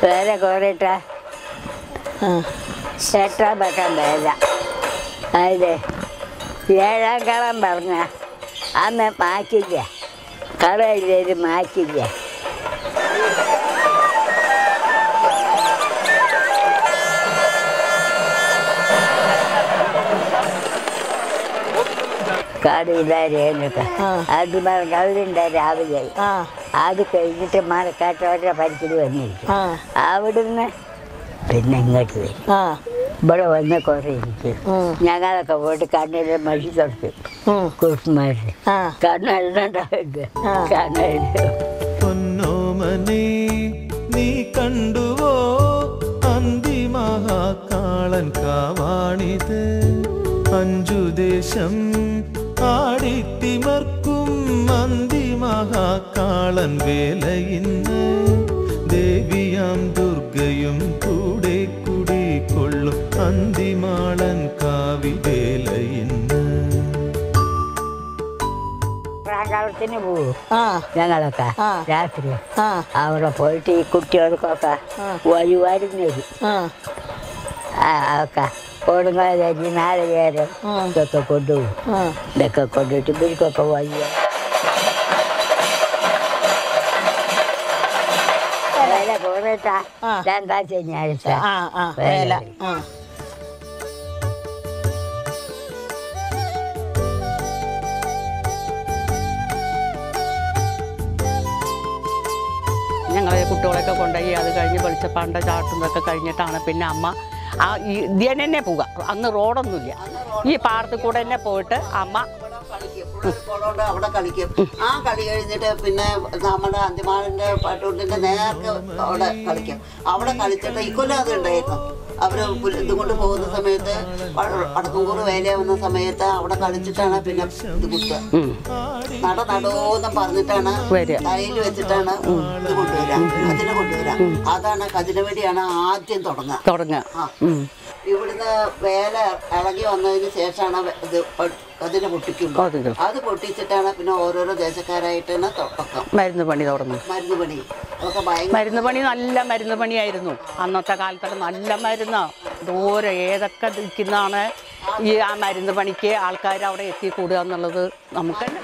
വേല കോറിട്ട എട്ടാം പക്കം വേല അതെ 7-ാം കളം പറഞ്ഞ അന്ന് മാറ്റില്ല കളയില്ലേലും മാറ്റില്ല കാടില്ലാരേനൊക്കെ അത് കവിളുണ്ട രാവിലെ അത് കഴിഞ്ഞിട്ട് മഴക്കാട്ടോടെ പരിക്കൽ വന്നിരിക്കും അവിടുന്ന് പിന്നെ ഇങ്ങോട്ട് വരും ഇവിടെ വന്ന് കുറേ ഇരിക്കും ഞങ്ങളൊക്കെ പോയിട്ട് കണ്ണിലെ മഴി തുടക്കും കുറുമാര് കണ്ണെഴുതുണ്ടാവില്ല കണ്ണെഴുതും പൊന്നോമനെ നീ കണ്ടുവോ അന്തിമഹാകാളൻ കാവാണിത് 5 ദേശം ആടിത്തിമർക്കും അന്തിമഹാകാളൻ വേലയിന്ന് ദേവിയാം ദുർഗയും കൂടെ കുടികൊള്ളും അന്തിമാളൻ കാവി വേലയിന്ന് പ്രാങ്കാലത്തിന് പോവും ഞങ്ങളൊക്കെ രാത്രി അവിടെ പോയിട്ട് ഈ കുട്ടികൾക്കൊക്കെ വഴിവാരുന്ന് വരും ഒക്കെ ഓടുങ്ങളെ കഴിഞ്ഞ് 4 നേരം ഇതൊക്കെ കൊണ്ടുപോകും ഇതൊക്കെ കൊണ്ടുപോയിട്ട് ഇവർക്കൊക്കെ വഴിയ വേല പോയിട്ടാ 2-ാം ശനിയാഴ്ച വേല ഞങ്ങൾ കുട്ടികളൊക്കെ കൊണ്ടുപോയി അത് കഴിഞ്ഞ് വെളിച്ചപ്പാണ്ട ചാട്ടുന്നതൊക്കെ കഴിഞ്ഞിട്ടാണ് പിന്നെ അമ്മ ഇതിന് തന്നെ പോവുക അന്ന് റോഡൊന്നുമില്ല ഈ പാടത്ത് കൂടെ തന്നെ പോയിട്ട് അമ്മ അവിടെ കളിക്കും ആ കളി കഴിഞ്ഞിട്ട് പിന്നെ നമ്മുടെ അന്തിമാളിന്റെ പാട്ടുകൊണ്ടിന്റെ നേർക്ക് അവിടെ കളിക്കും അവിടെ കളിച്ചിട്ട് ഇക്കൊല്ലം അത് ഉണ്ടായിരുന്നു അവര് ഇതുകൊണ്ട് പോകുന്ന സമയത്ത് വടക്കുംകൂറ് വേലയാവുന്ന സമയത്ത് അവിടെ കളിച്ചിട്ടാണ് പിന്നെ ഇത് കുത്തുക നടോന്നും പറഞ്ഞിട്ടാണ് തലയിൽ വെച്ചിട്ടാണ് ഇത് കൊണ്ടുവരാം കതിന കൊണ്ടുവരാം അതാണ് കതിനവെടിയാണ് ആദ്യം തുടങ്ങുക ഇവിടുന്ന് വേല ഇളകി വന്നതിന് ശേഷമാണ് ഇത് അതിനെ പൊട്ടിക്കുമ്പോൾ അത് പൊട്ടിച്ചിട്ടാണ് പിന്നെ ഓരോരോ ദേശക്കാരായിട്ടാണ് തുടക്കം മരുന്ന് പണി തുടങ്ങും മരുന്ന് പണി നല്ല മരുന്ന് പണിയായിരുന്നു അന്നത്തെ കാലത്തൊക്കെ നല്ല മരുന്നാ ദൂരെ ഏതൊക്കെ നിൽക്കുന്നതാണ് ഈ ആ മരുന്ന് പണിക്ക് ആൾക്കാർ അവിടെ എത്തിക്കൂടുക എന്നുള്ളത് നമുക്ക് തന്നെ